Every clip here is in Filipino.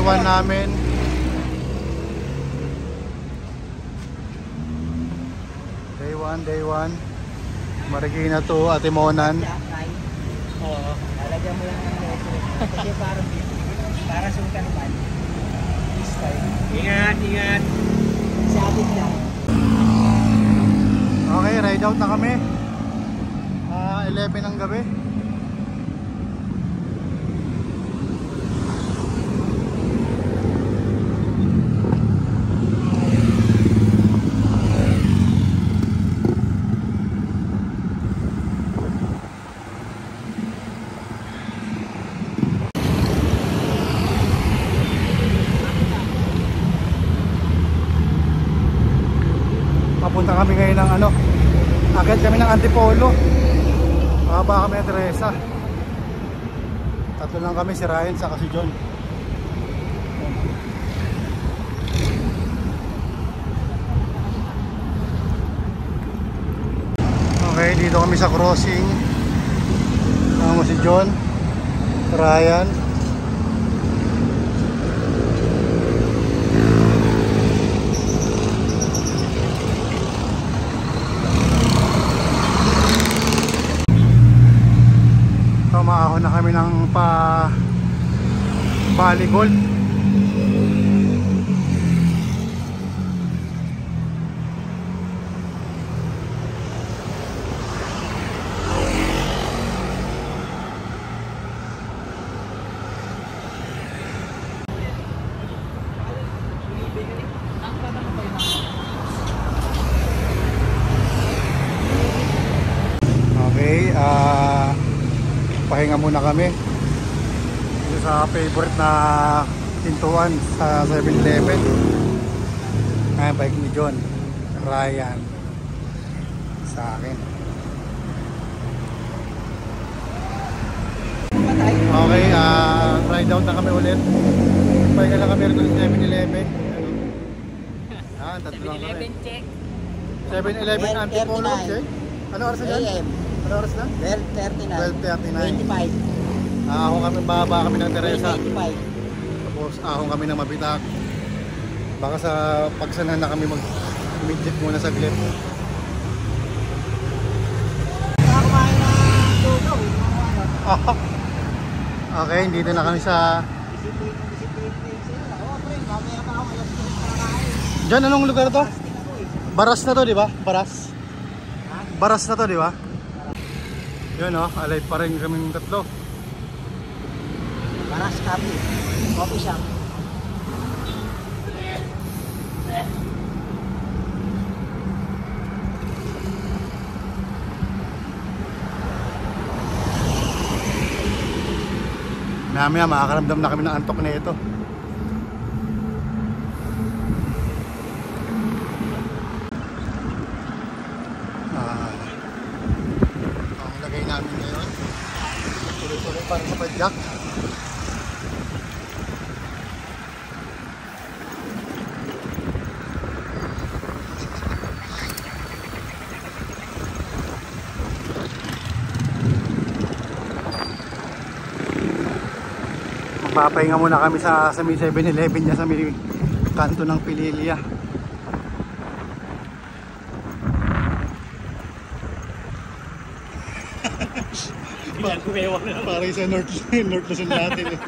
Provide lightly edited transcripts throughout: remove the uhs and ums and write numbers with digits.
1 namin. Day 1. Marikina to Atimonan. Oo. Lalagyan mo lang ng logo. Kasi para sungkan man. This time. Ingat. Sabit lang. Okay, ride out na kami. 11 ng gabi. Papunta kami ngayon ng agad kami ng Antipolo. Baba kami ng Teresa. Tatlo lang kami, si Ryan saka si John. Okay, dito kami sa crossing. Kasama mo si John, Ryan. Maahon na kami ng Bali Gold. Okay, pahinga muna kami dito sa favorite na pintuan sa 7-Eleven. Ayan, bike ni John, Ryan, sa akin. Okay, ride out na kami ulit. Pahinga lang kami rito sa 7-Eleven. Ayan, tatlo lang kami. 7-Eleven Antipolo check. Ano oras na dyan? Ano oras na? 12:39. 25. Ahon kami, baba kami ng Teresa. 25. Tapos ahon kami ng Mabitak. Baka sa pagsanan na kami mag-midget muna sa Glep. Kumain na lugaw. Okay, dito na kami sa... Diyan, anong lugar to? Baras na to, di ba? Baras? Baras na to, di ba? Yun alive pa rin kaming tatlo. Baras Coffee. Coffee shop. Mamaya makakaramdam na kami ng antok na ito. Ang lagay namin ngayon, tuloy-tuloy para sa padjak. Magpapahinga muna kami sa 7-Eleven niya sa may kanto ng Pililya. Parang sa North Luzon natin eh.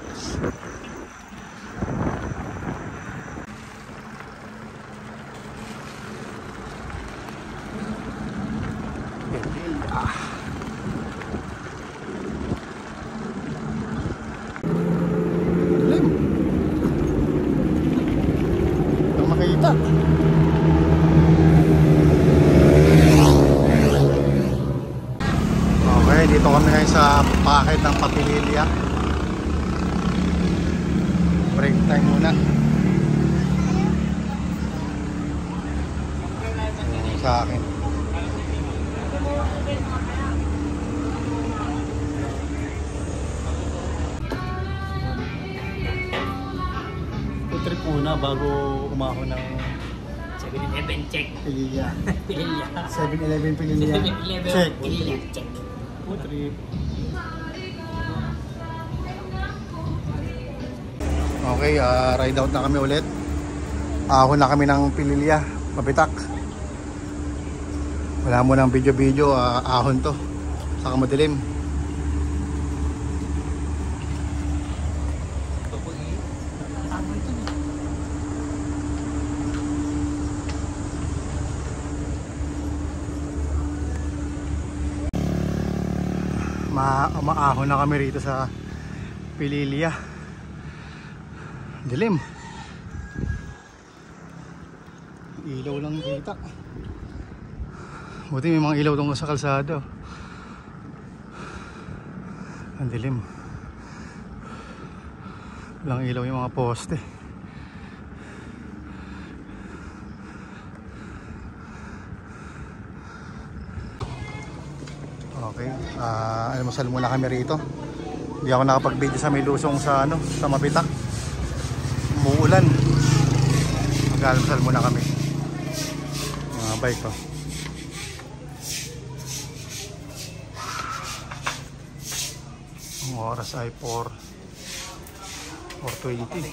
Makita. Okay, dito kami ngayon sa packet ng Papililya. Break time muna. Sa akin. Trip muna bago umahon ng 7-Eleven check. Pililya. Pililya. 7-Eleven Pililya. 7-Eleven Check. Pililya check. Trip. Okay, ride out na kami ulit. Ahon na kami ng Pililya, Mabitak. Wala mo ng video-video, ahon to. Saka madilim. Maahon na kami rito sa Pililya. Dilim. Ilaw lang kita. Buti may mga ilaw tungkol sa kalsada. Ang dilim. Walang ilaw yung mga poste. Okay, almusal muna kami rito. Hindi ako nakapag-video sa may lusong sa sa Mabitak. Umuulan. Mag-almusal muna kami. Mga bike ko. Ang oras ay 4:20.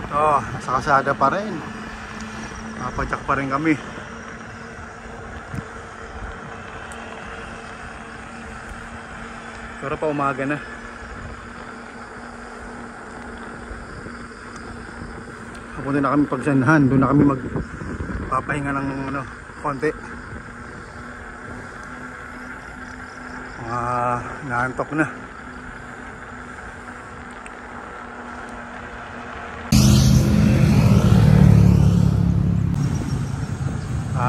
Nasa kasada pa rin. Napadyak pa rin kami. Pero pa umaga na. Papunta na kami Pagsanhan. Doon na kami magpapahinga ng konti. Naantok na.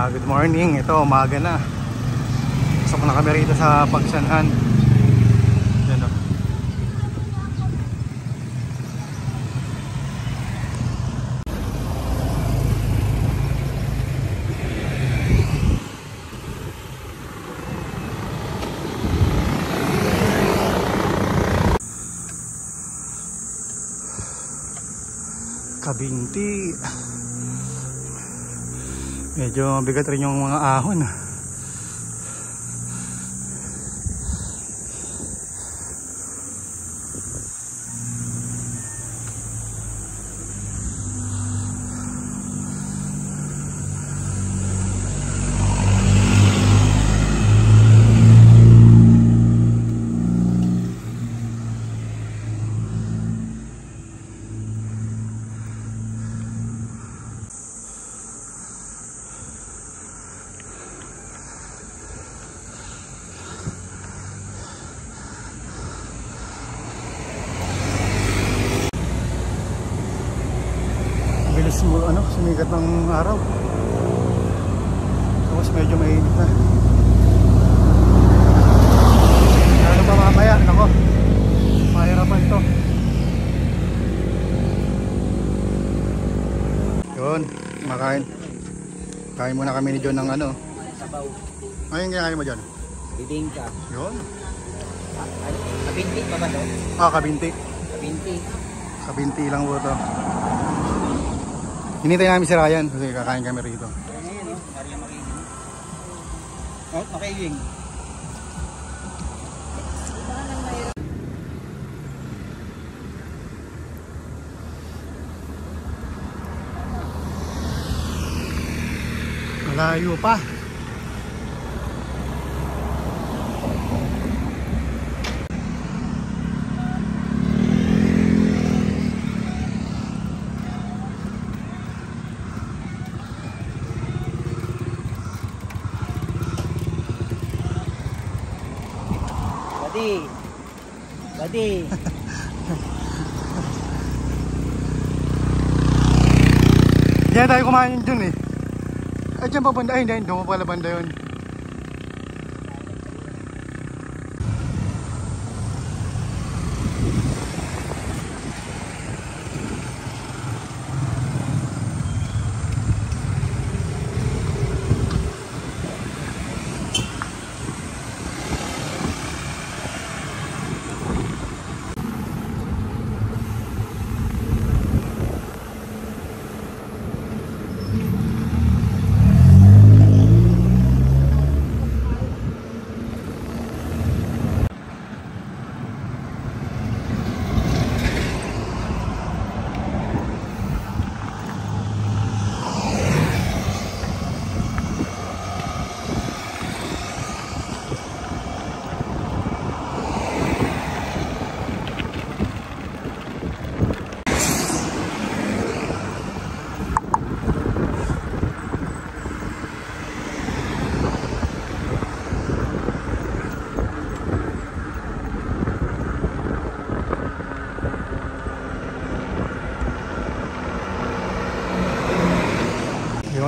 Good morning. Ito, umaga na. Pasok na kami rito sa Pagsanhan. Yan o. Kabinti. Medyo bigat rin yung mga ahon. Sumikat ng araw. Tapos medyo mainit na. Ano pa mamaya? Nako, mahirapan to. Yun, makain. Kain muna kami ni John ng Sabaw. Ano yung kinakain mo John? Bibingka. Yun. Kabinti pa ba to? Kabinti. Kabinti. Kabinti lang po to. Hinintay namin si Ryan kasi kakain kami rito. Ayan o, Maria Makiling. Oh, Makiling. Malayo pa. Buddy. Diyan tayo kumain dun eh. Ay dyan pa banda. Ay hindi, doon pa pala banda yun.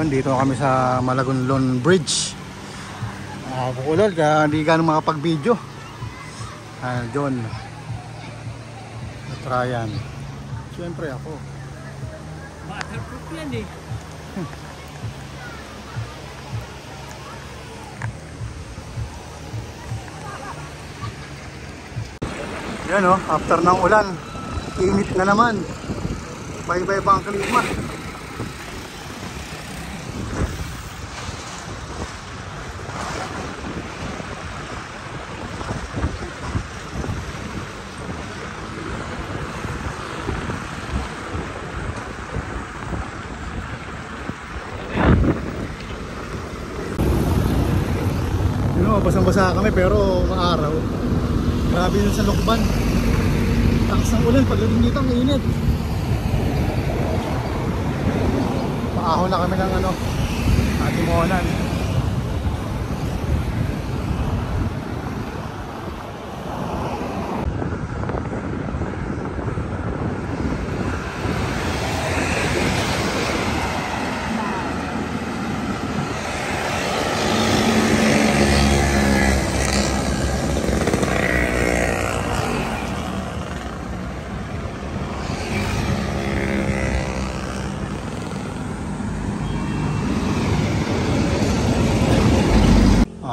Yun, dito kami sa Malagonlon Bridge. Kukulol, kaya hindi ganun makapag-video. John at Ryan. Siyempre ako. Waterproof yan eh. Yan o, after ng ulan, init na naman. Bye-bye pa ang klima. Basang-basa kami pero maaraw. Grabe yun sa Lokban. Takas ng ulan, pagdating dito ang init. Paahon na kami ng Atimonan.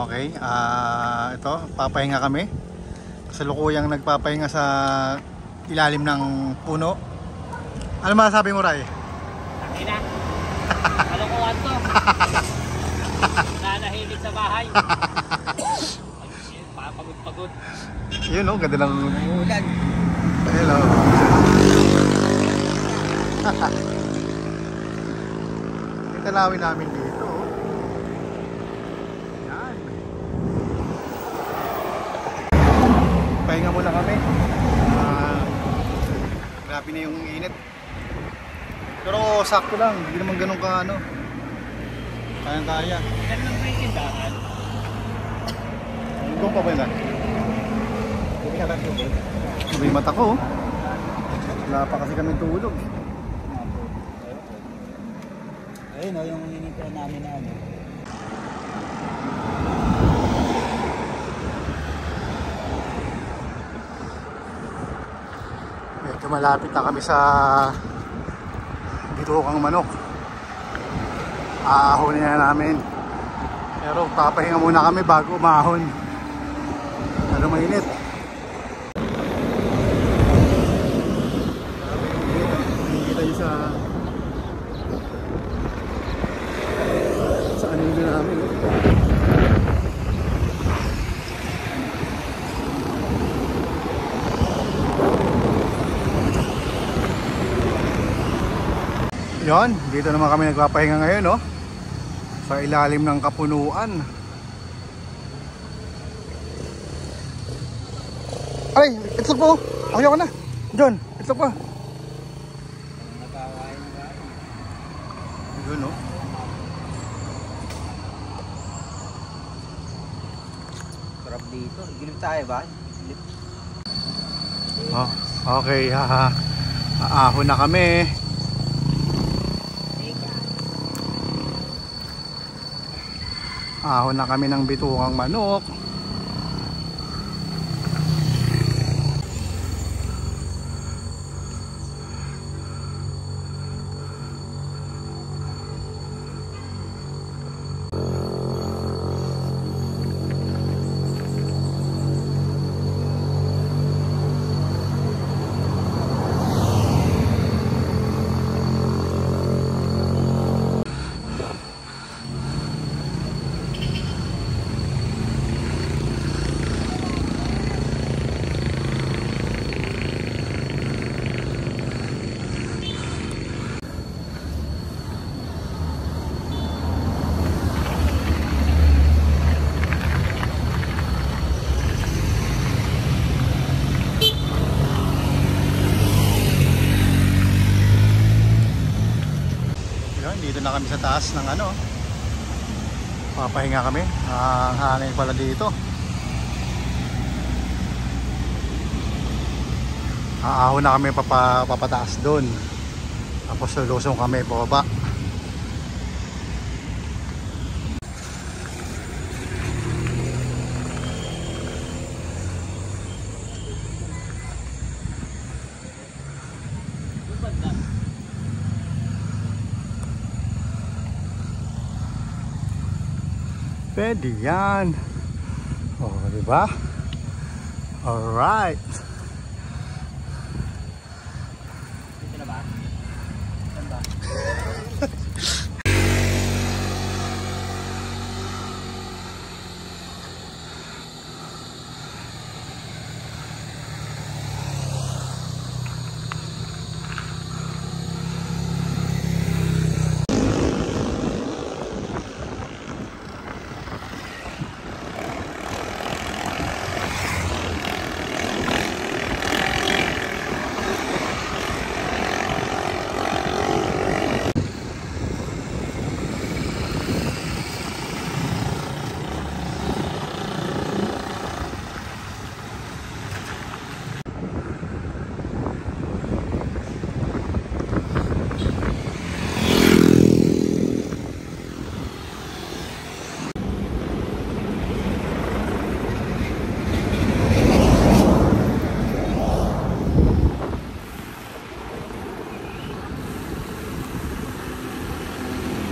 Okay, ito, papahinga kami. Kasalukuyang nagpapahinga sa ilalim ng puno. Ano masasabi mo, Ray? Takina. Kalokohan to. Nanahimik sa bahay. Papagod-pagod. Yun o, ganda lang. Ulan. Hello. May talawin namin dito. Pahinga muna kami. Grabe na yung init. Pero sakto lang, hindi naman ganun ka kayang-kaya. Yan lang ba yung tindahan? Hanggang pa ba yun? Hindi ka lang tulog. May mata ko. Wala pa kasi kami tulog. Ayun o, yung hinintay namin na ano. Malapit na kami sa Bitukang Manok. Aahonin na namin. Pero papahinga muna kami bago umahon. Ano mainit. Nakikita nyo sa anino namin. Yon, dito naman kami nagpapahinga ngayon, no? Sa ilalim ng kapunuan. Ay, itlog po. Ayaw ka na. John, itlog pa. Yun, no? Sarap dito. Gilip tayo ba? Gilip. Oh, okay, aahon na kami. Ahon na kami ng Bitukang Manok. Dito na kami sa taas ng papahinga kami. Ang hangin pala dito. Aahon na kami papataas doon. Tapos lulusong kami pababa. Pwede yan. O, diba? Alright. Dito na ba? Saan ba?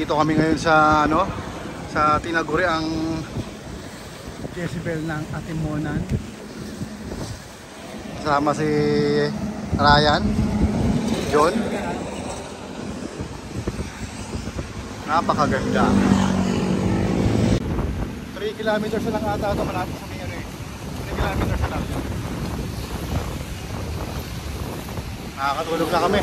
Dito kami ngayon sa ano, sa tinaguri ang decibel ng Atimonan. Kasama si Ryan, John. Napakaganda. 3 kilometers na lang ata ito malapit sa Mayari. 3 kilometers na lang. Nakakatulog na kami.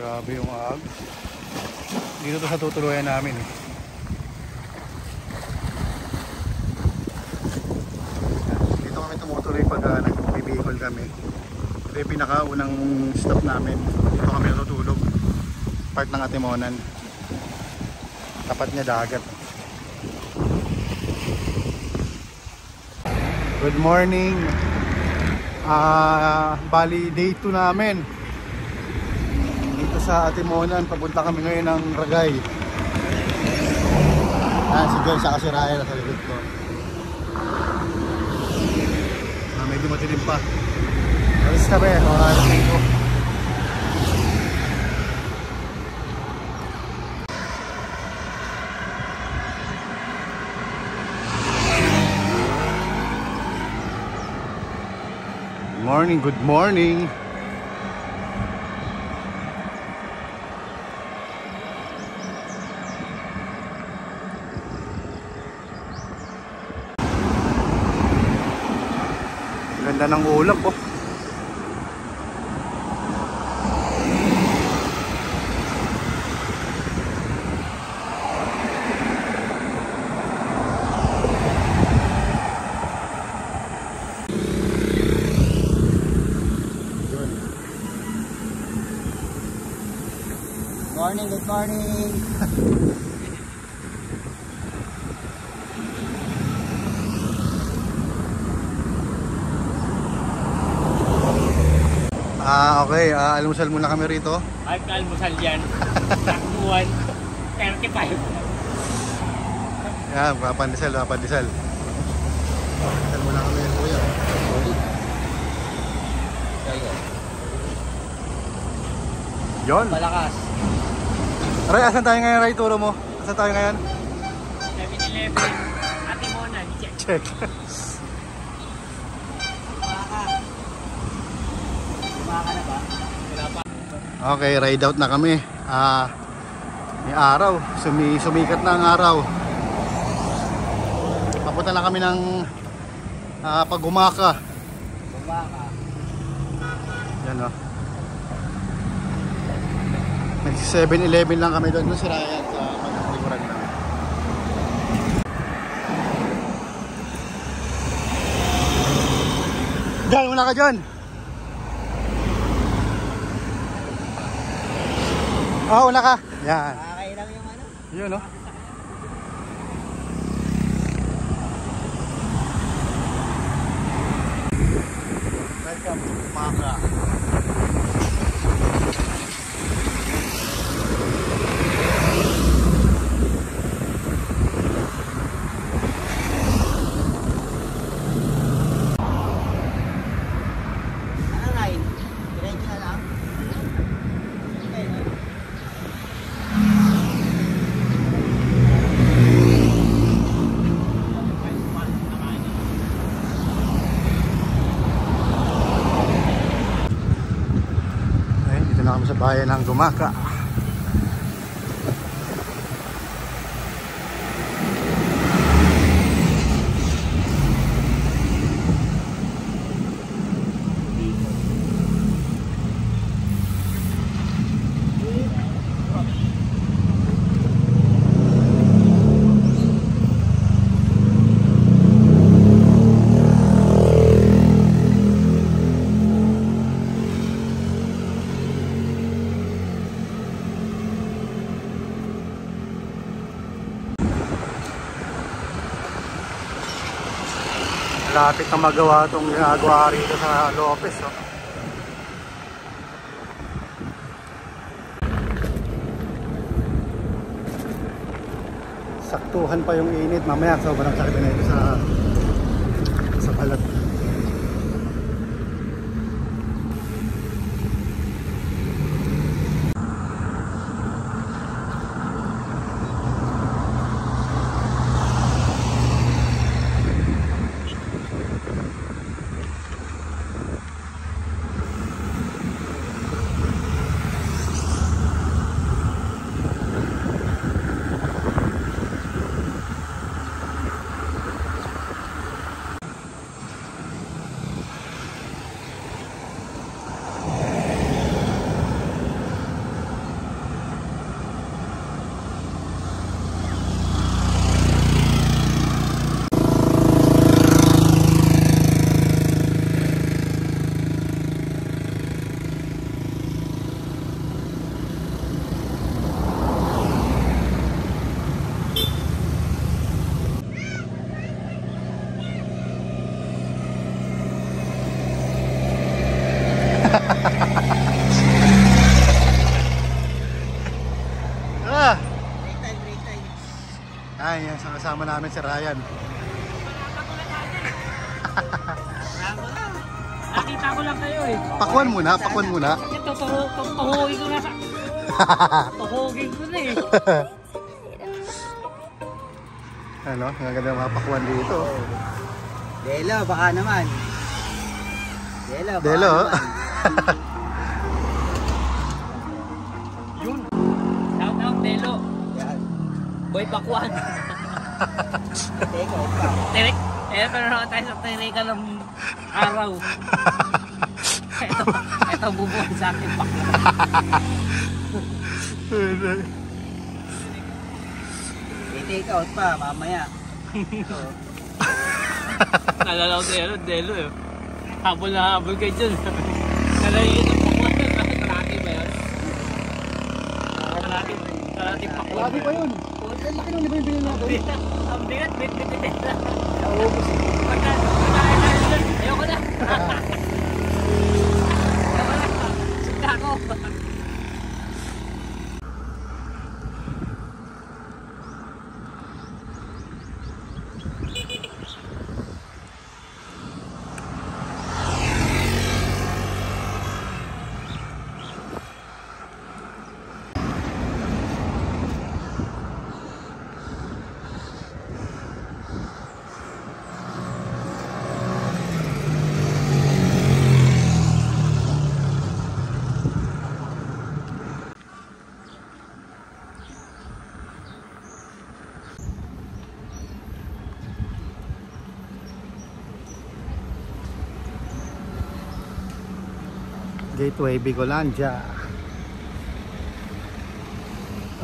Grabe yung ag. Dito to sa tutuluyan namin eh. Dito kami tumutuloy pag nagbibihol kami. Ito yung pinakaunang stop namin. Dito kami natutulog. Part ng Atimonan. Tapat niya dagat. Good morning. Bali day 2 namin. Sa Atimonan, papunta kami ngayon ng Ragay. Si John sa kasi Ryan sa likod ko. Medyo matilim pa. Alis kami, alas 5. Good morning, good morning. Ganda ng ulap po. Morning, good morning. Okay, almusal muna kami rito. Ay, almusal yan. Takbuhan. 35. Yan, papandisal. Almusal muna kami, kuya. Yon. Malakas. Ray, asan tayo ngayon, Ray? Turo mo. Asan tayo ngayon? 7-Eleven. Atimonan. Check. Na ba? Wala pa. Okay, ride out na kami. May araw, sumikat na ang araw. Papunta na kami ng Pagumaka. Bumaka. Yan o. May 7-Eleven lang kami doon si Ryan sa Pagumaka lang. Diyan, una ka dyan. Una ka. Yan. Nakakailang yung ano? Yun o. Welcome to Pagumaka. Bayan ng Gumaka. Malapit na magawa itong ginagawa rito sa Lopez. Oh. Saktuhan pa yung init. Mamaya sobrang sakit na ito sa balat. Ay, yan, kasama namin si Ryan. Nakita ko lang kayo eh. Pakwan muna. Ito, tuhugin ko na sa... Tuhugin ko na eh. Ano, ang ganda mga pakwan dito. Delo, baka naman. Delo. Yun. Shout out, Delo. Boy Pakwan. Tirik. Pero naman tayo sa tirika ng araw. Ito bubuhay sa akin Pakwan. I-take out pa mamaya. Nalala ko tayo, Delo eh. Habol na habol kayo dyan. Nalayin ng Pakwan. Kalaki ba yun? Kalaki Pakwan. Kalaki pa yun. Kaya laki nung yung bilhin natin. Ang bigat, bit-bit-bit. Oo, kasi. Ayoko na. Sika ako. Gateway Bicolandia.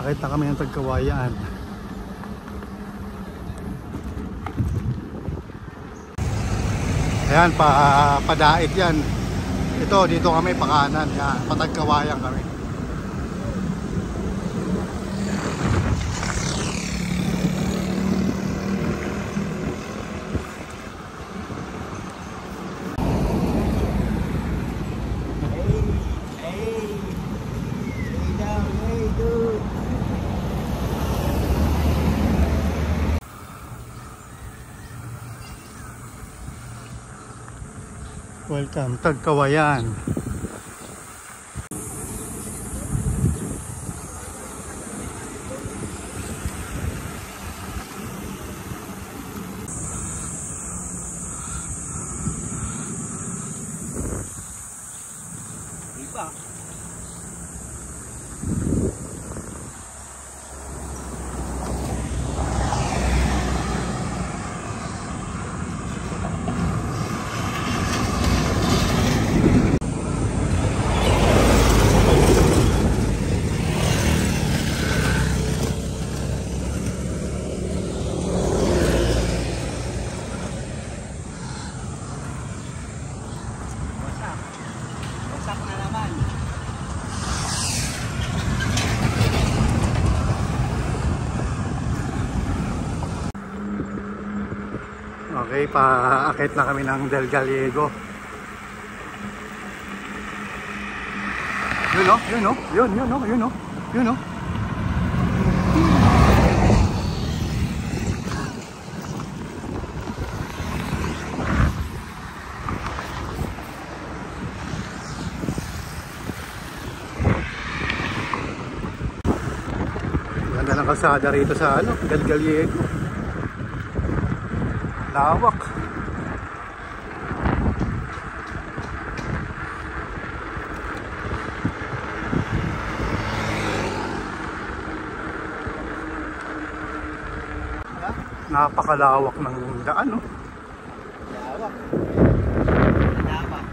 Nakita kami ng Tagkawayan. Ayan, padait yan. Ito, dito kami pakanan. Yan, Patagkawayan kami. Welcome, Tagkawayan. Iba. Okay, paakit na kami ng Del Gallego. Yun o, yun o, yun o, yun o, yun o. Ganda ng kalsada rito sa Del Gallego. Lawak. Napakalawak ng daan, no? Lawak. Lawak.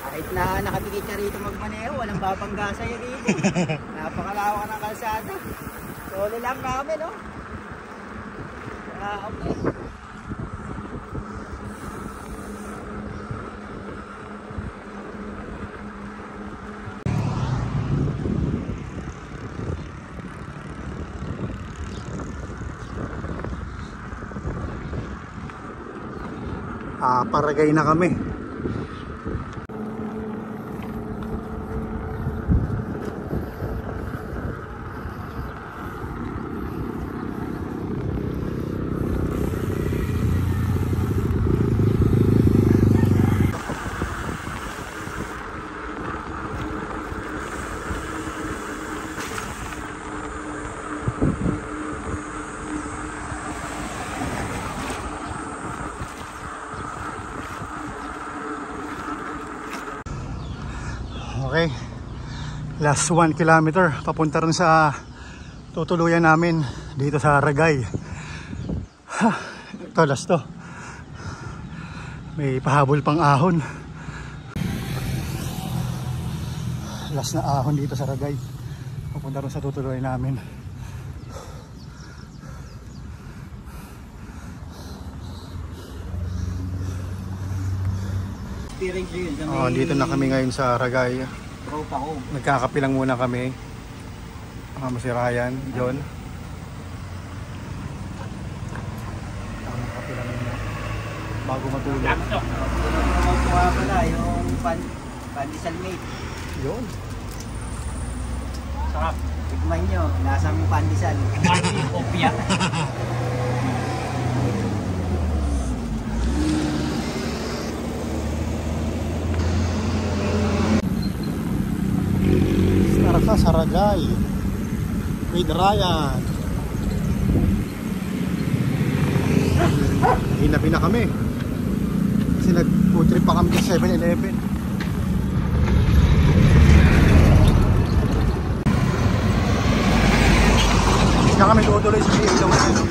Kahit na nakapikit ka rito magmaneho, walang babangga sa'yo rito. Napakalawak ng kalsada. Solo lang namin, no? Okay. Paragay na kami. Okay, last 1 kilometer papunta rin sa tutuluyan namin dito sa Ragay. Ito, last to. May pahabol pang ahon. Last na ahon dito sa Ragay, papunta rin sa tutuluyan namin. Dito na kami ngayon sa Ragay. Nagkakape lang muna kami. Si Ryan, John. Kape lang muna bago matulog. Kuha pala yung pandesal mate. Yun. Sarap. Tikman nyo, lasang pandesal. Opya. Sa Ragay with Ryan. Hinabi na kami kasi nag-food trip pa kami sa 7-Eleven. Hindi na kami tutuloy sa ilaw na ano.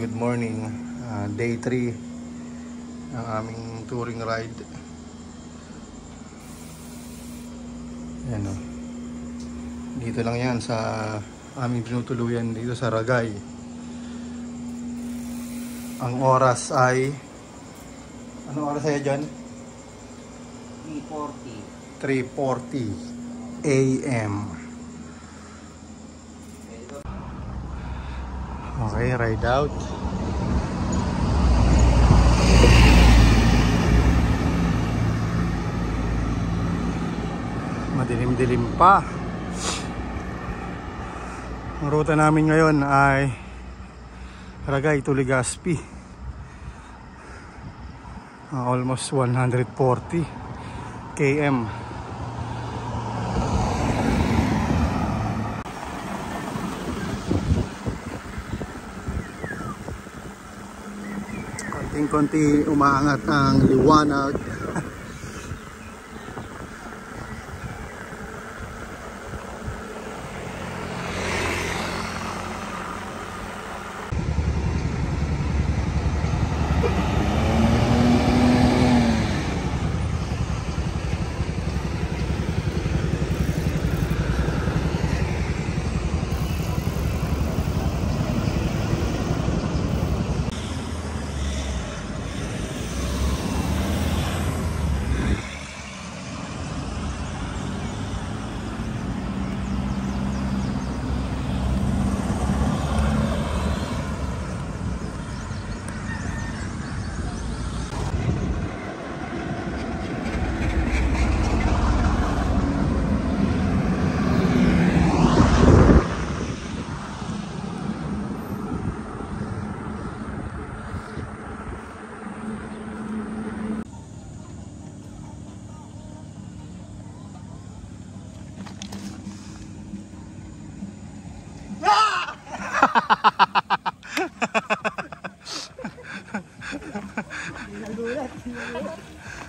Good morning. Day 3 ng aming touring ride. Ayan o. Dito lang yan sa aming pinutuluyan dito sa Ragay. Ang oras ay, ano oras ay dyan? 3:40 AM. Okay, ride out. Madilim-dilim pa. Ang ruta namin ngayon ay Ragay to Legazpi. Almost 140 km. Konti umaangat ang liwanag.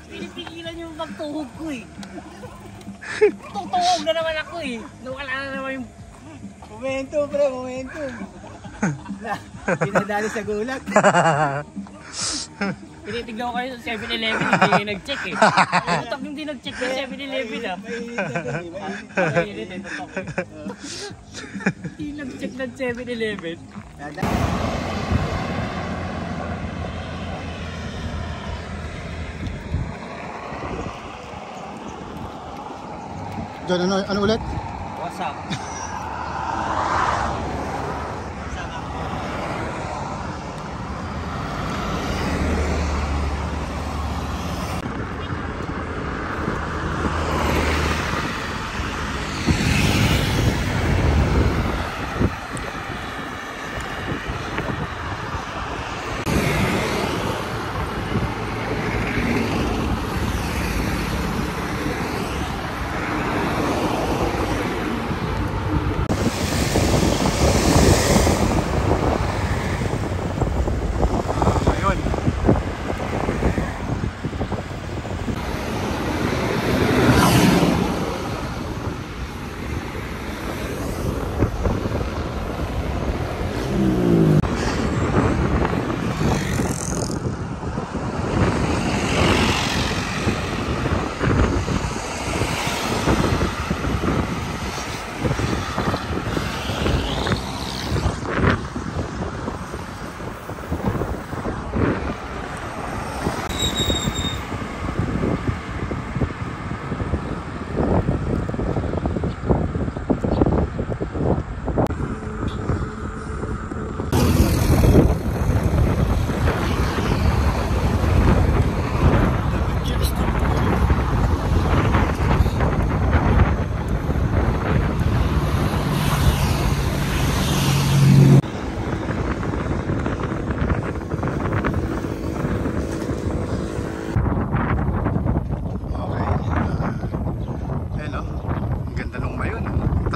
Pinipigilan yung pagtuhog ko eh. Tutuhog na naman ako eh. Nawala na naman yung... Momentum pre, momentum. Pinadali sa gulat. Tinitignan ko kayo sa 7-Eleven, hindi kayo nag-check eh. Utak yung di nag-check sa 7-Eleven ah. Mainit eh, tutok eh. Hindi nag-check ng 7-Eleven. John, ano ulit? What's up?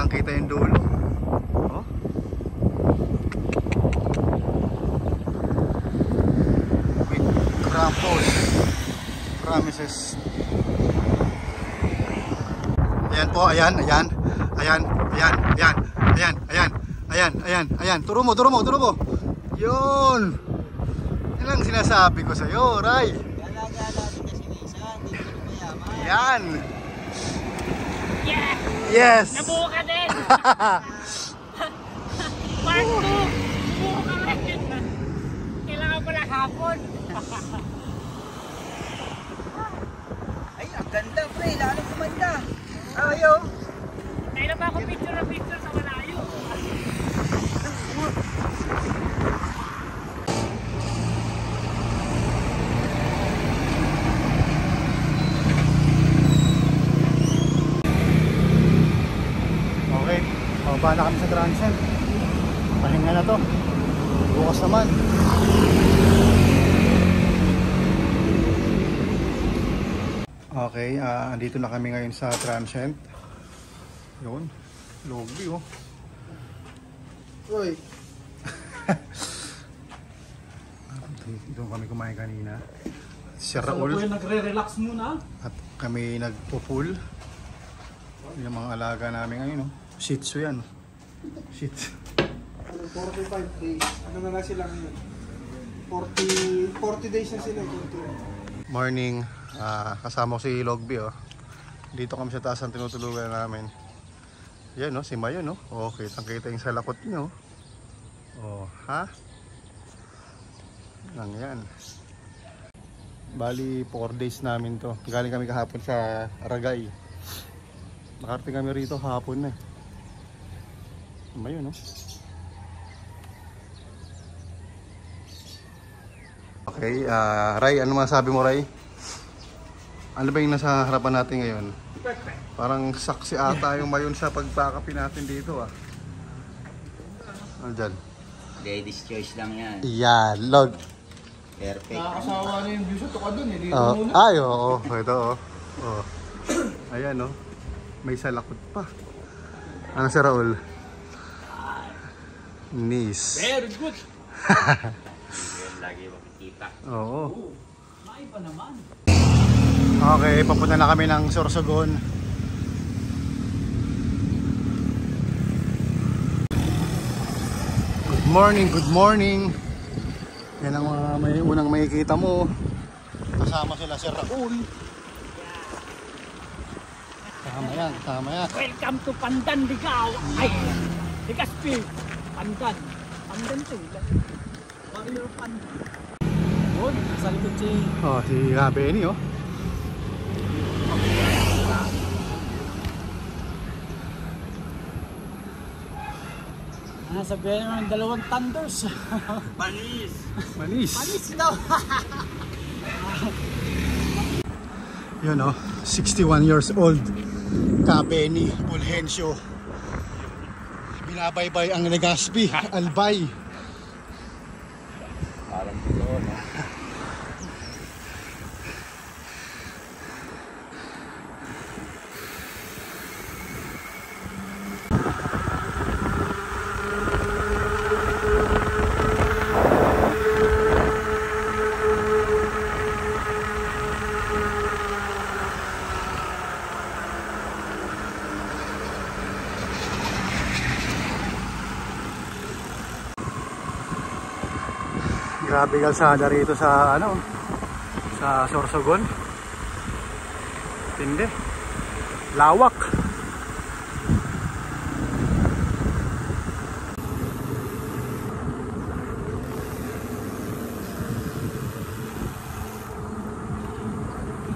Kita yung dulo. Oh. With Krampus Promises. Ayan po, ayan. Turo mo. Yun. Yan lang sinasabi ko sa'yo, Ray. Gala-gala din kasi Nisa, hindi ko mayaman. Yan. Yeah! Yes! Nabuo ka din! Part 2! Nabuo ka rin! Kailangan pala hapon! Ay, ang ganda pre! Lalo kumanda! Ayaw! Tayo na ba ako picture sa malayo? Baba na kami sa Transcend. Pahinga na to. Bukas naman. Okay, andito na kami ngayon sa Transcend. Yun, lobby oh. Uy. Doon kami kumain kanina. Si Raul. Nagre-relax muna. At kami nagpo-pool. Yung mga alaga namin ngayon oh. Shih Tzu yan. Shih Tzu. 45 days. Ano na lang sila ngayon? 40 days na sila. Morning. Kasama ko si Logby oh. Dito kami sa taas ang tinutulugan namin. Yan no, si Mayo no. Okay, tangkita yung salakot nyo. Oh, ha? Lang yan. Bali 4 days namin to. Galing kami kahapon sa Aragay. Nakarating kami rito hapon na eh. Mayo no. Okay, Ray, ano masabi mo Ray? Ano ba yung nasa harapan natin ngayon? Parang saksi ata yung Mayon sa pagpakapin natin dito ah. Ano dyan? Ladies choice lang yan. Yan, log. Perfect. Nakakasawa na yung view sa tuka dun eh. Dito muna. Ay, oo. Ito oh. Oh. Ayan oh. May salakot pa. Ano si Raul? Nice. Very good. Lagi makikita. Oo. Maiba naman. Okay, papunta na kami ng Sorsogon. Good morning, good morning. Yan ang mga unang makikita mo. Kasama sila Sir Raul. Kasama yan. Welcome to Pandan, Ligao. Ay, Ligaspi. Pandan. Pandan to. Warrior Pandan. Oh, sa likod Si Benny oh. Sabihin naman dalawang thunders. Manis. Panis daw. Yun oh, 61 years old. Benny Fulgencio. Binabaybay ang Legazpi, Albay. Parang totoo, no? Grabe kalsada rito sa sa Sorsogon. Tindi. Lawak.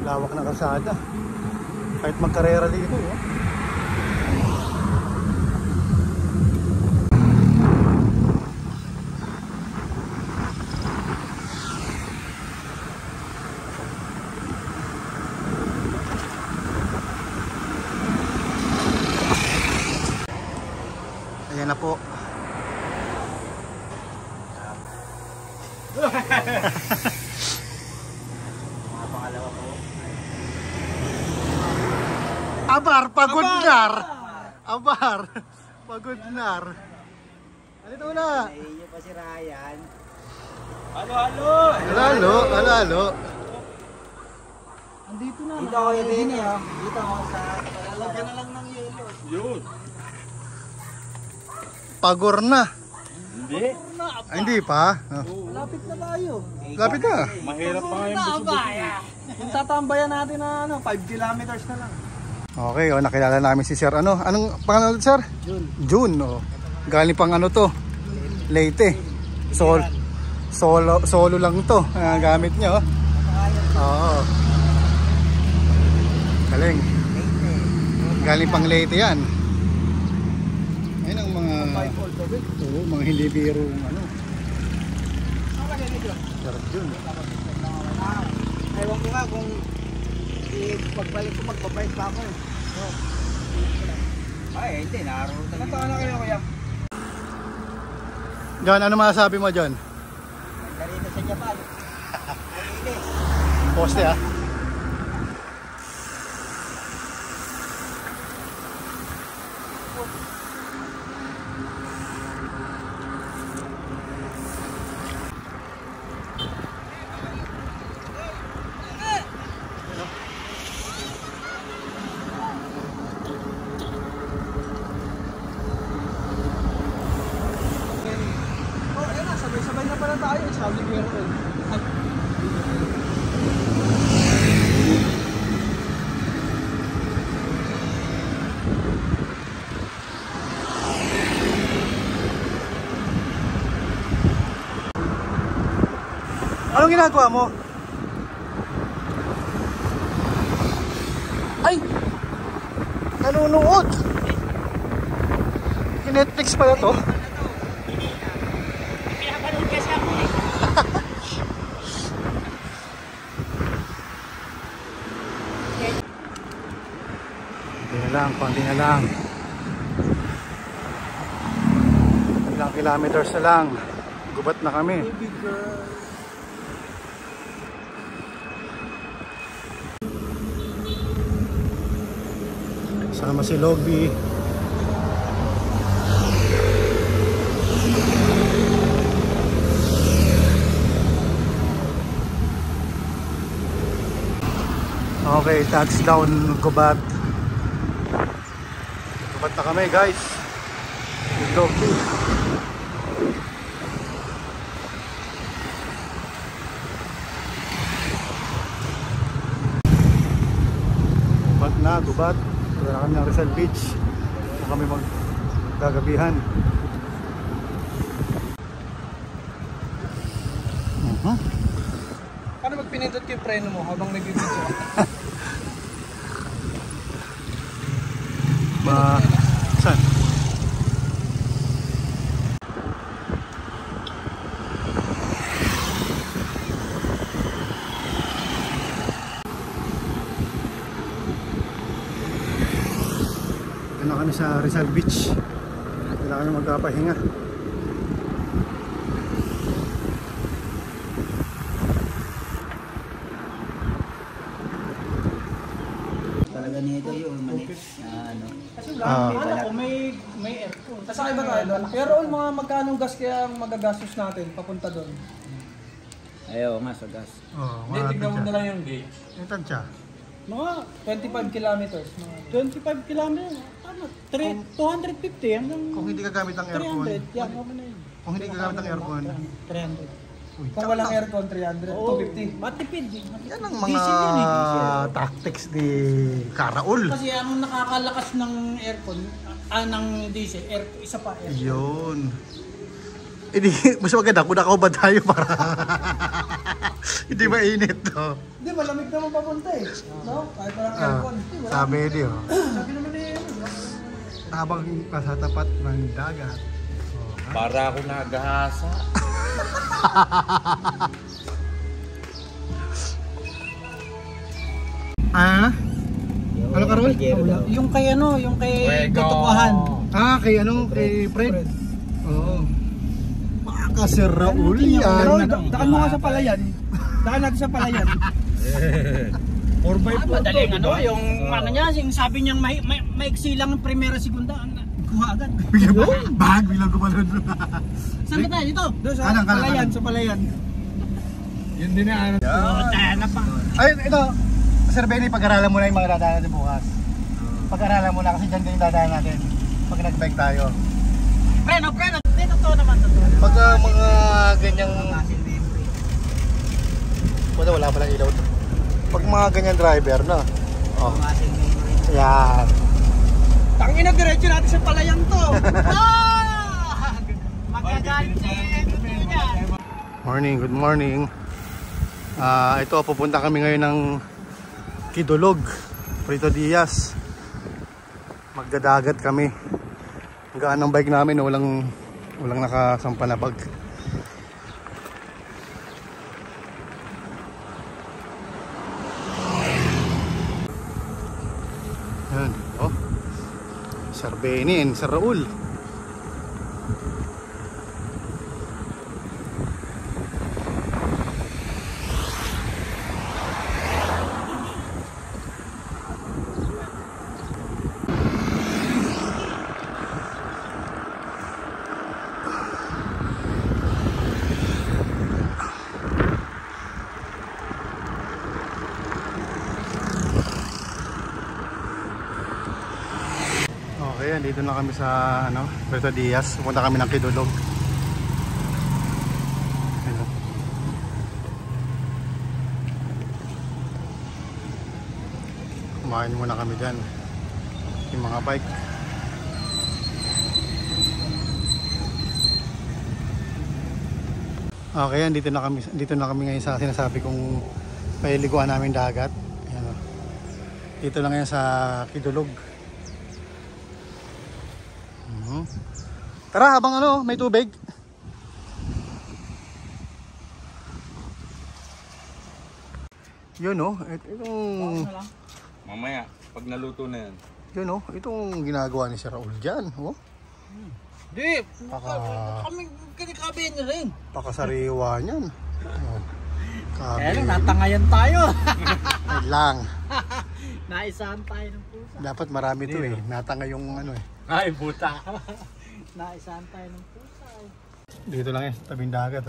Lawak na kalsada. Kahit magkarera dito, oh. Ayan na po. Abar, pagudnar. Abar, pagudnar. Alito na. Iyo pa si Ryan. Alalo. Andito na. Dito ako yung din eh. Dito ako sa lalagyan na lang ng yelo. Yun. Pagor na. Hindi. Ay, hindi pa. Lapit na tayo. Lapit na. Mahirap pa ngayon Abaya. Kung tatambayan natin na 5 kilometers na lang. Okay, nakilala namin si Sir. Anong pangalan ulit, Sir? June. Galing pang to? Leyte. Solo lang to. Gamit niya, oh. Oo. Galing. Galing pang Leyte yan. Ayun ang mga mga hindi biro Sarap yun. Ewan ko nga kung pagbalik ko, magpapait pa ako. Ay, hindi. Naroon na. Natawa na kayo, kuya. John, ano masasabi mo, John? Karito sa Japan. Poste, ah. Sabay-sabay na pala tayo. Sabi ko yun. Anong ginagawa mo? Ay! Nanunood! Netflix pala to. Pinapanood kasi ako eh. Konti na lang. Ilang kilometers na lang. Gubat na kami. Sama si Logby. Okay, touchdown Gubat. Gubat na kami guys. Loki. Gubat na, Gubat. Wala kami ng Rizal Beach. Kung kami maggagabihan. Paano pag pinindot ko yung preno mo habang nag-video ka? Saan? Dito na kami sa Rizal Beach. Dito na kami magpapahinga. Talaga nito yung mani. Ano. Kasi wala ko may aircon. Kasakay ba tayo doon? Pero mga magkanong gas kaya ang magagastos natin papunta doon? Ayaw nga sa gas. Oh, Hindi, tignan mo na lang yung gauge. yung tansya. Mga 25 kilometers. 25 kilometers? Tama. 250 hanggang Kung hindi gagamit ng aircon, 300. Yan, okay na yun. kung hindi gagamit ng aircon, 300. uy, Kung walang aircon, 300. 250. Matipid eh. yan ang mga tactics ni Karaul. Kasi ang nakakalakas ng aircon, ng diesel, isa pa aircon. Yun. Hindi, mas maganda kung nakaubad tayo para hindi mainit, no? Hindi, malamig naman papunta eh. No? Kahit walang aircon. Sabi niyo, Sabi naman eh. habang nasa tapat ng dagat. Para ako nagahasa. Ah? Ano, Karol? Yung kay yung kay Fuego. Tutukuhan. Ah, kay kay Fred. Oo. Kasi Raul Pero yan. daan mo nga sa palayan. Daan natin sa palayan. 4x4 Madaling yung ano niya, yung sabi niyang maiksi lang ng primera segunda, kuha agad. Biglang gumanon. Saan ba tayo? Dito? Doon sa Kanan, palayan, kanan. sa palayan. Yun din na ano. Tayo na pa. Ay, ito. Sir Benny, pag-aralan mo na yung mga dadaan natin bukas. Pag-aralan mo na kasi dyan din yung dadaan natin. Pag nag-bike tayo. Preno. Totoo naman. Pag mga ganyang... Wala palang ilaw. Pag mga ganyan driver, no? Oh. Yan. Tangina, diretso natin sa palayan to. Morning, good morning. Ito, pupunta kami ngayon ng Kidulog, Prito Diaz. Magdadagat kami. Gaan ng bike namin, walang nakasampa na bag. Yan, oh. Sir Benny and Sir Raul. Okay, dito na kami sa Puerto Diaz. Pupunta kami ng Kidulog. Ayun. Kumain muna kami dyan. Yung mga bike. Okay, dito na kami ngayon sa sinasabi kong pailiguan namin dagat. Ayan, oh. Dito lang ngayon sa Kidulog. Tara, habang may tubig. Yun itong Mamaya, pag naluto na yan. yun itong ginagawa ni Sir Raul dyan. Di, Paka kami kinikabi niya rin. pakasariwa niyan. Kaya Kabi lang, natangayan tayo. lang. Naisahan tayo ng pusa. Dapat marami to natanga yung Ay, buta. Naisahan tayo ng pusa. Dito lang sa tabing dagat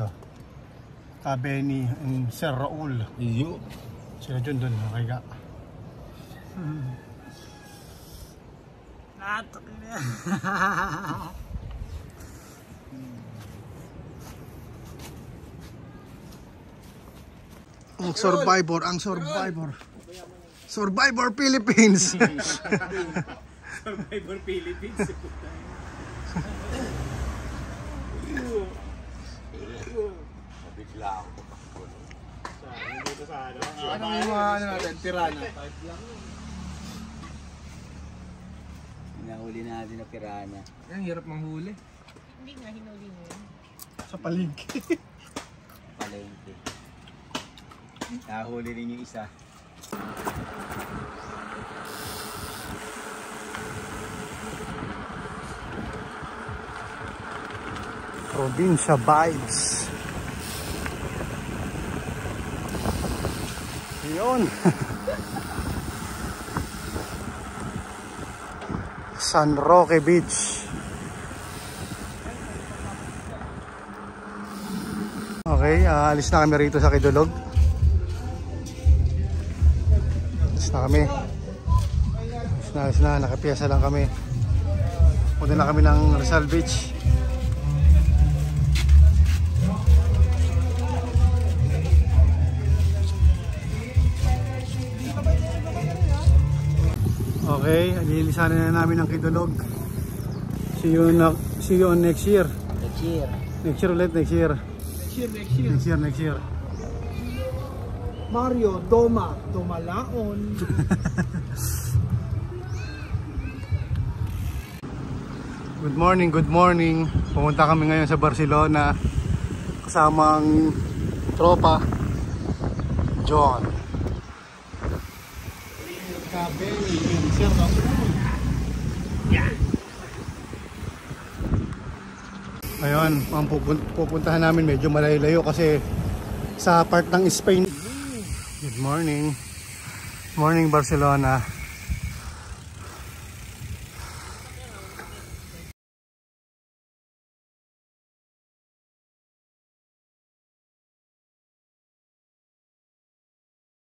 Benny and Sir Raul. Iyo. Sila dyan doon, nakaiga. Natok na. Ang survivor. Survivor Philippines. Survivor Philippines. Nabigla ako. Ano yung mga ano natin, pirana? Hinahuli natin na pirana. Ang hirap manghuli. Hindi nga hinuli mo yun. Sa palengke. Palengke. Nahuli rin yung isa. Probinsya vibes. Yun. San Roque Beach. Okay, alis na kami rito sa Kidulog. Alis na kami. Alis na, nakapiyasa lang kami. Punta na kami ng Rizal Beach. Okay, alilisanin na namin ang Kidulog. See you on next year. Next year ulit, next year. Next year. Mario, Domalaon. Good morning. Pumunta kami ngayon sa Barcelona kasamang tropa John. Ayun, ang pupuntahan namin medyo malayo kasi sa part ng Spain. Good morning. Morning Barcelona.